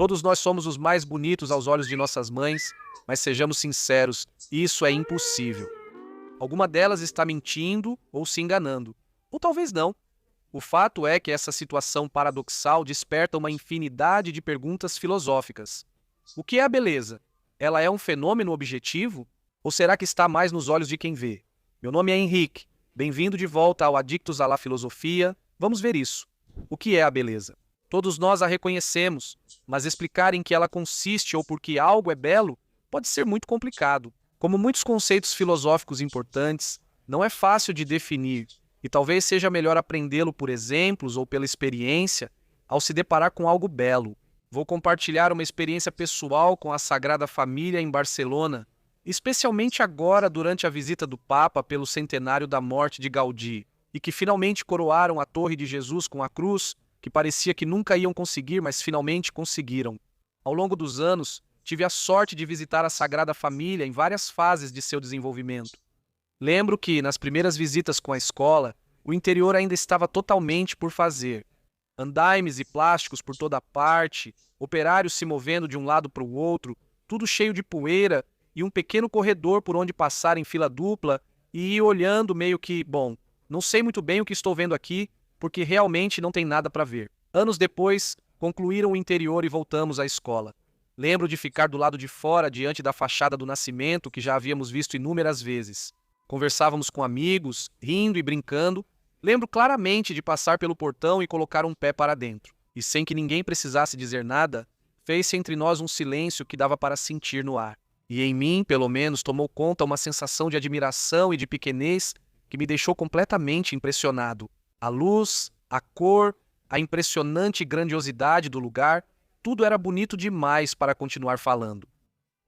Todos nós somos os mais bonitos aos olhos de nossas mães, mas sejamos sinceros, isso é impossível. Alguma delas está mentindo ou se enganando. Ou talvez não. O fato é que essa situação paradoxal desperta uma infinidade de perguntas filosóficas. O que é a beleza? Ela é um fenômeno objetivo? Ou será que está mais nos olhos de quem vê? Meu nome é Henrique. Bem-vindo de volta ao Adictos à la Filosofia. Vamos ver isso. O que é a beleza? Todos nós a reconhecemos, mas explicar em que ela consiste ou por que algo é belo pode ser muito complicado. Como muitos conceitos filosóficos importantes, não é fácil de definir, e talvez seja melhor aprendê-lo por exemplos ou pela experiência ao se deparar com algo belo. Vou compartilhar uma experiência pessoal com a Sagrada Família em Barcelona, especialmente agora durante a visita do Papa pelo centenário da morte de Gaudí, e que finalmente coroaram a Torre de Jesus com a cruz, que parecia que nunca iam conseguir, mas finalmente conseguiram. Ao longo dos anos, tive a sorte de visitar a Sagrada Família em várias fases de seu desenvolvimento. Lembro que, nas primeiras visitas com a escola, o interior ainda estava totalmente por fazer. Andaimes e plásticos por toda parte, operários se movendo de um lado para o outro, tudo cheio de poeira e um pequeno corredor por onde passar em fila dupla e ir olhando meio que, bom, não sei muito bem o que estou vendo aqui, porque realmente não tem nada para ver. Anos depois, concluíram o interior e voltamos à escola. Lembro de ficar do lado de fora, diante da fachada do Nascimento, que já havíamos visto inúmeras vezes. Conversávamos com amigos, rindo e brincando. Lembro claramente de passar pelo portão e colocar um pé para dentro. E sem que ninguém precisasse dizer nada, fez-se entre nós um silêncio que dava para sentir no ar. E em mim, pelo menos, tomou conta uma sensação de admiração e de pequenez que me deixou completamente impressionado. A luz, a cor, a impressionante grandiosidade do lugar, tudo era bonito demais para continuar falando.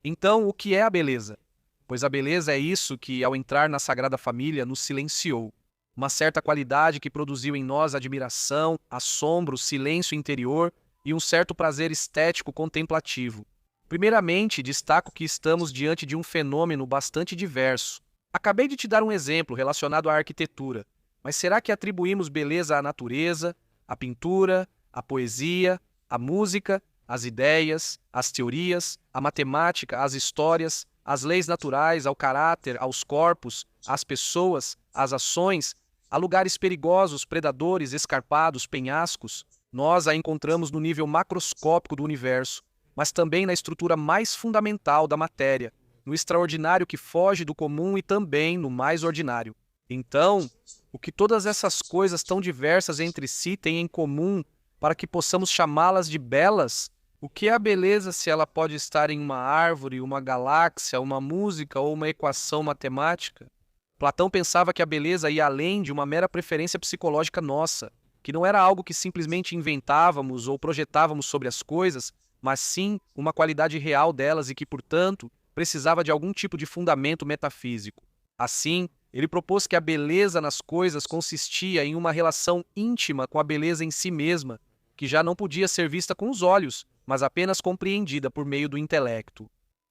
Então, o que é a beleza? Pois a beleza é isso que, ao entrar na Sagrada Família, nos silenciou. Uma certa qualidade que produziu em nós admiração, assombro, silêncio interior e um certo prazer estético contemplativo. Primeiramente, destaco que estamos diante de um fenômeno bastante diverso. Acabei de te dar um exemplo relacionado à arquitetura, mas será que atribuímos beleza à natureza, à pintura, à poesia, à música, às ideias, às teorias, à matemática, às histórias, às leis naturais, ao caráter, aos corpos, às pessoas, às ações, a lugares perigosos, predadores, escarpados, penhascos? Nós a encontramos no nível macroscópico do universo, mas também na estrutura mais fundamental da matéria, no extraordinário que foge do comum e também no mais ordinário. Então, o que todas essas coisas tão diversas entre si têm em comum para que possamos chamá-las de belas? O que é a beleza se ela pode estar em uma árvore, uma galáxia, uma música ou uma equação matemática? Platão pensava que a beleza ia além de uma mera preferência psicológica nossa, que não era algo que simplesmente inventávamos ou projetávamos sobre as coisas, mas sim uma qualidade real delas e que, portanto, precisava de algum tipo de fundamento metafísico. Assim, ele propôs que a beleza nas coisas consistia em uma relação íntima com a beleza em si mesma, que já não podia ser vista com os olhos, mas apenas compreendida por meio do intelecto.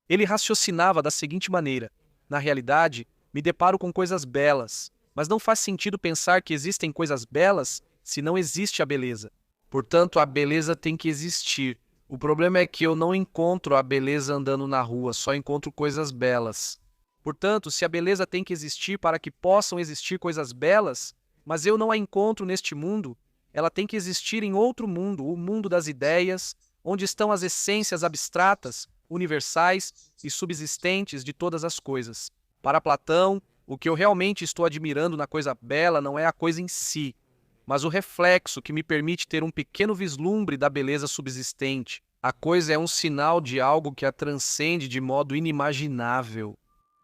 Ele raciocinava da seguinte maneira: na realidade, me deparo com coisas belas, mas não faz sentido pensar que existem coisas belas se não existe a beleza. Portanto, a beleza tem que existir. O problema é que eu não encontro a beleza andando na rua, só encontro coisas belas. Portanto, se a beleza tem que existir para que possam existir coisas belas, mas eu não a encontro neste mundo, ela tem que existir em outro mundo, o mundo das ideias, onde estão as essências abstratas, universais e subsistentes de todas as coisas. Para Platão, o que eu realmente estou admirando na coisa bela não é a coisa em si, mas o reflexo que me permite ter um pequeno vislumbre da beleza subsistente. A coisa é um sinal de algo que a transcende de modo inimaginável.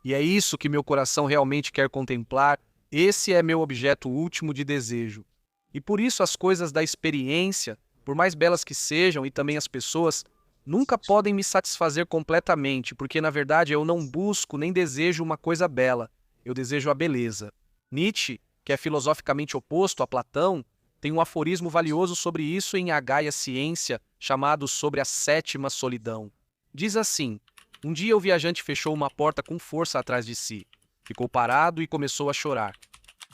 E é isso que meu coração realmente quer contemplar, esse é meu objeto último de desejo. E por isso as coisas da experiência, por mais belas que sejam, e também as pessoas, nunca podem me satisfazer completamente, porque na verdade eu não busco nem desejo uma coisa bela, eu desejo a beleza. Nietzsche, que é filosoficamente oposto a Platão, tem um aforismo valioso sobre isso em A Gaia Ciência, chamado Sobre a Sétima Solidão. Diz assim: um dia o viajante fechou uma porta com força atrás de si, ficou parado e começou a chorar.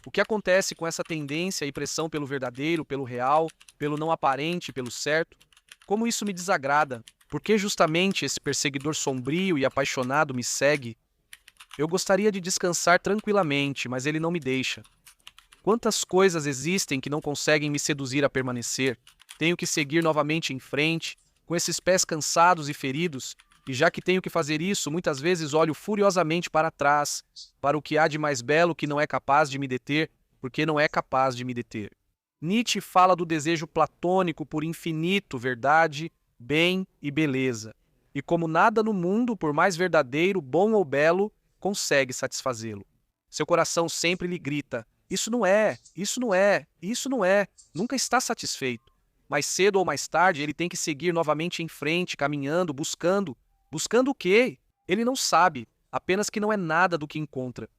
O que acontece com essa tendência e pressão pelo verdadeiro, pelo real, pelo não aparente, pelo certo? Como isso me desagrada? Por que justamente esse perseguidor sombrio e apaixonado me segue? Eu gostaria de descansar tranquilamente, mas ele não me deixa. Quantas coisas existem que não conseguem me seduzir a permanecer? Tenho que seguir novamente em frente, com esses pés cansados e feridos, e já que tenho que fazer isso, muitas vezes olho furiosamente para trás, para o que há de mais belo que não é capaz de me deter, porque não é capaz de me deter. Nietzsche fala do desejo platônico por infinito, verdade, bem e beleza, e como nada no mundo, por mais verdadeiro, bom ou belo, consegue satisfazê-lo. Seu coração sempre lhe grita: isso não é, isso não é, isso não é, nunca está satisfeito. Mais cedo ou mais tarde ele tem que seguir novamente em frente, caminhando, buscando. Buscando o quê? Ele não sabe, apenas que não é nada do que encontra.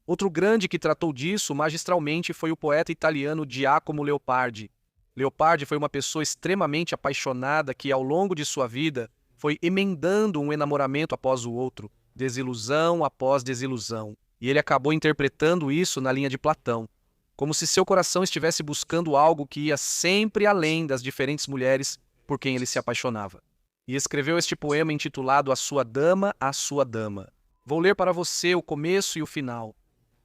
Outro grande que tratou disso magistralmente foi o poeta italiano Giacomo Leopardi. Leopardi foi uma pessoa extremamente apaixonada que, ao longo de sua vida, foi emendando um enamoramento após o outro, desilusão após desilusão. E ele acabou interpretando isso na linha de Platão, como se seu coração estivesse buscando algo que ia sempre além das diferentes mulheres por quem ele se apaixonava. E escreveu este poema intitulado A Sua Dama, a Sua Dama. Vou ler para você o começo e o final.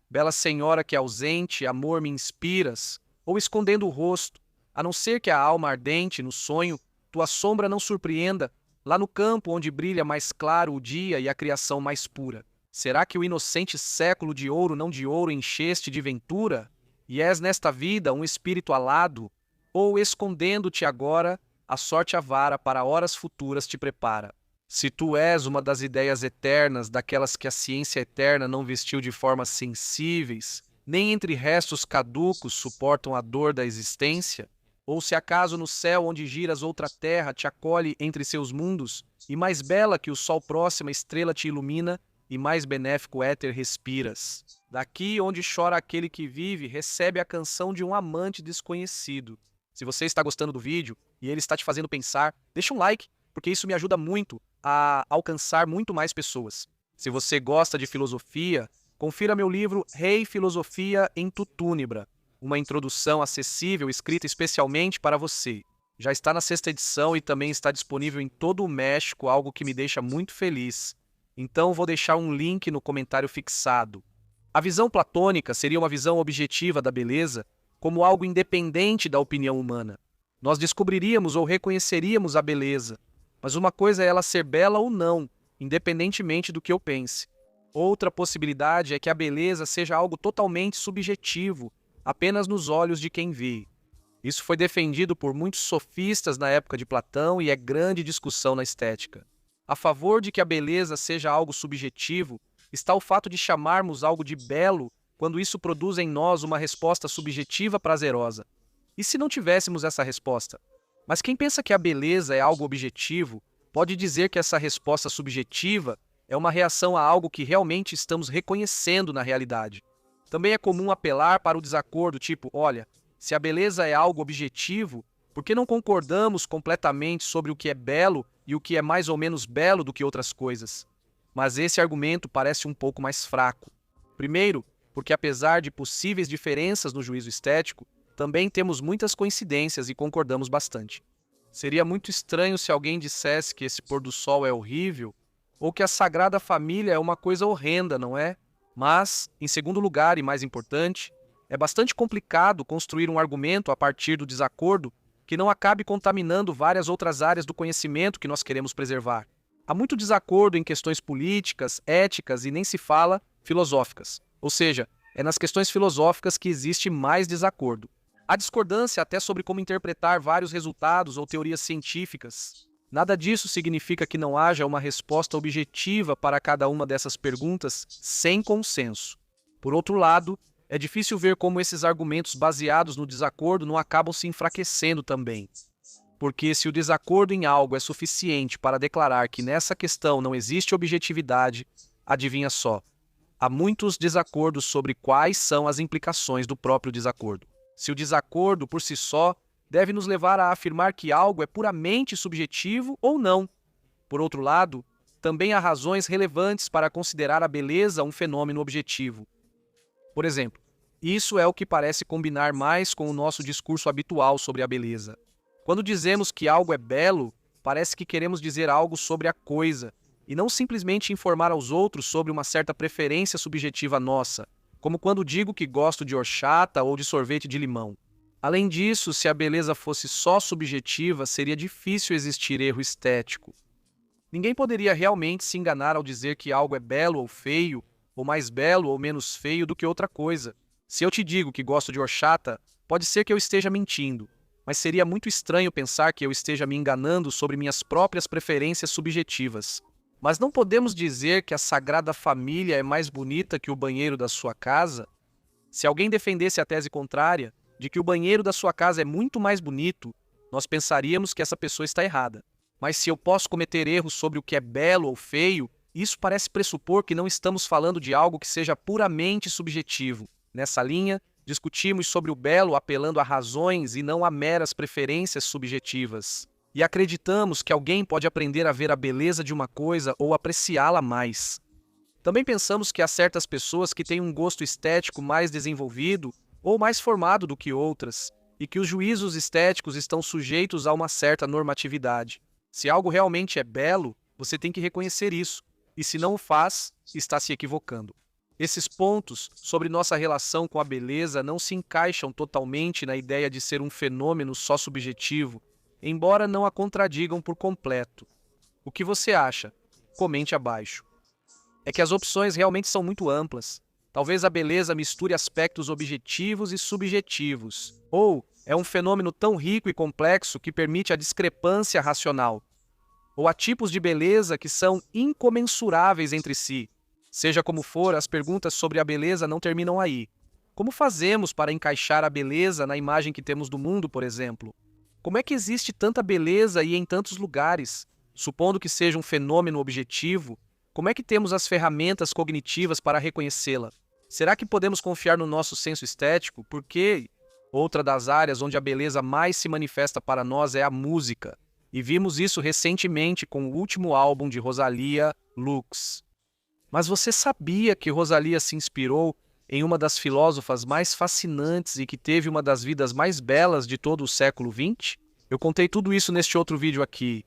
Bela senhora que ausente, amor me inspiras, ou escondendo o rosto, a não ser que a alma ardente, no sonho, tua sombra não surpreenda, lá no campo onde brilha mais claro o dia e a criação mais pura. Será que o inocente século de ouro não de ouro encheste de ventura? E és nesta vida um espírito alado? Ou, escondendo-te agora, a sorte avara para horas futuras te prepara? Se tu és uma das ideias eternas, daquelas que a ciência eterna não vestiu de formas sensíveis, nem entre restos caducos suportam a dor da existência, ou se acaso no céu onde giras outra terra te acolhe entre seus mundos, e mais bela que o sol próxima estrela te ilumina, e mais benéfico éter respiras. Daqui onde chora aquele que vive, recebe a canção de um amante desconhecido. Se você está gostando do vídeo e ele está te fazendo pensar, deixa um like, porque isso me ajuda muito a alcançar muito mais pessoas. Se você gosta de filosofia, confira meu livro Rei Filosofia em Tutúnibra, uma introdução acessível escrita especialmente para você. Já está na 6ª edição e também está disponível em todo o México, algo que me deixa muito feliz. Então vou deixar um link no comentário fixado. A visão platônica seria uma visão objetiva da beleza como algo independente da opinião humana. Nós descobriríamos ou reconheceríamos a beleza, mas uma coisa é ela ser bela ou não, independentemente do que eu pense. Outra possibilidade é que a beleza seja algo totalmente subjetivo, apenas nos olhos de quem vê. Isso foi defendido por muitos sofistas na época de Platão e é grande discussão na estética. A favor de que a beleza seja algo subjetivo está o fato de chamarmos algo de belo quando isso produz em nós uma resposta subjetiva prazerosa. E se não tivéssemos essa resposta? Mas quem pensa que a beleza é algo objetivo, pode dizer que essa resposta subjetiva é uma reação a algo que realmente estamos reconhecendo na realidade. Também é comum apelar para o desacordo, tipo, olha, se a beleza é algo objetivo, por que não concordamos completamente sobre o que é belo e o que é mais ou menos belo do que outras coisas? Mas esse argumento parece um pouco mais fraco. Primeiro, porque apesar de possíveis diferenças no juízo estético, também temos muitas coincidências e concordamos bastante. Seria muito estranho se alguém dissesse que esse pôr do sol é horrível, ou que a Sagrada Família é uma coisa horrenda, não é? Mas, em segundo lugar e mais importante, é bastante complicado construir um argumento a partir do desacordo que não acabe contaminando várias outras áreas do conhecimento que nós queremos preservar. Há muito desacordo em questões políticas, éticas e nem se fala filosóficas. Ou seja, é nas questões filosóficas que existe mais desacordo. Há discordância até sobre como interpretar vários resultados ou teorias científicas. Nada disso significa que não haja uma resposta objetiva para cada uma dessas perguntas sem consenso. Por outro lado, é difícil ver como esses argumentos baseados no desacordo não acabam se enfraquecendo também. Porque se o desacordo em algo é suficiente para declarar que nessa questão não existe objetividade, adivinha só, há muitos desacordos sobre quais são as implicações do próprio desacordo. Se o desacordo, por si só, deve nos levar a afirmar que algo é puramente subjetivo ou não. Por outro lado, também há razões relevantes para considerar a beleza um fenômeno objetivo. Por exemplo, isso é o que parece combinar mais com o nosso discurso habitual sobre a beleza. Quando dizemos que algo é belo, parece que queremos dizer algo sobre a coisa, e não simplesmente informar aos outros sobre uma certa preferência subjetiva nossa, como quando digo que gosto de horchata ou de sorvete de limão. Além disso, se a beleza fosse só subjetiva, seria difícil existir erro estético. Ninguém poderia realmente se enganar ao dizer que algo é belo ou feio, ou mais belo ou menos feio do que outra coisa. Se eu te digo que gosto de horchata, pode ser que eu esteja mentindo, mas seria muito estranho pensar que eu esteja me enganando sobre minhas próprias preferências subjetivas. Mas não podemos dizer que a Sagrada Família é mais bonita que o banheiro da sua casa? Se alguém defendesse a tese contrária, de que o banheiro da sua casa é muito mais bonito, nós pensaríamos que essa pessoa está errada. Mas se eu posso cometer erros sobre o que é belo ou feio, isso parece pressupor que não estamos falando de algo que seja puramente subjetivo. Nessa linha, discutimos sobre o belo apelando a razões e não a meras preferências subjetivas. E acreditamos que alguém pode aprender a ver a beleza de uma coisa ou apreciá-la mais. Também pensamos que há certas pessoas que têm um gosto estético mais desenvolvido ou mais formado do que outras, e que os juízos estéticos estão sujeitos a uma certa normatividade. Se algo realmente é belo, você tem que reconhecer isso, e se não o faz, está se equivocando. Esses pontos sobre nossa relação com a beleza não se encaixam totalmente na ideia de ser um fenômeno só subjetivo, embora não a contradigam por completo. O que você acha? Comente abaixo. É que as opções realmente são muito amplas. Talvez a beleza misture aspectos objetivos e subjetivos. Ou é um fenômeno tão rico e complexo que permite a discrepância racional. Ou há tipos de beleza que são incomensuráveis entre si. Seja como for, as perguntas sobre a beleza não terminam aí. Como fazemos para encaixar a beleza na imagem que temos do mundo, por exemplo? Como é que existe tanta beleza e em tantos lugares? Supondo que seja um fenômeno objetivo, como é que temos as ferramentas cognitivas para reconhecê-la? Será que podemos confiar no nosso senso estético? Porque outra das áreas onde a beleza mais se manifesta para nós é a música. E vimos isso recentemente com o último álbum de Rosalía, Lux. Mas você sabia que Rosalía se inspirou em uma das filósofas mais fascinantes e que teve uma das vidas mais belas de todo o século XX? Eu contei tudo isso neste outro vídeo aqui.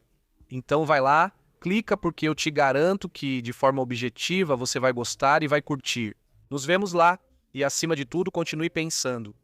Então vai lá, clica porque eu te garanto que, de forma objetiva, você vai gostar e vai curtir. Nos vemos lá e, acima de tudo, continue pensando.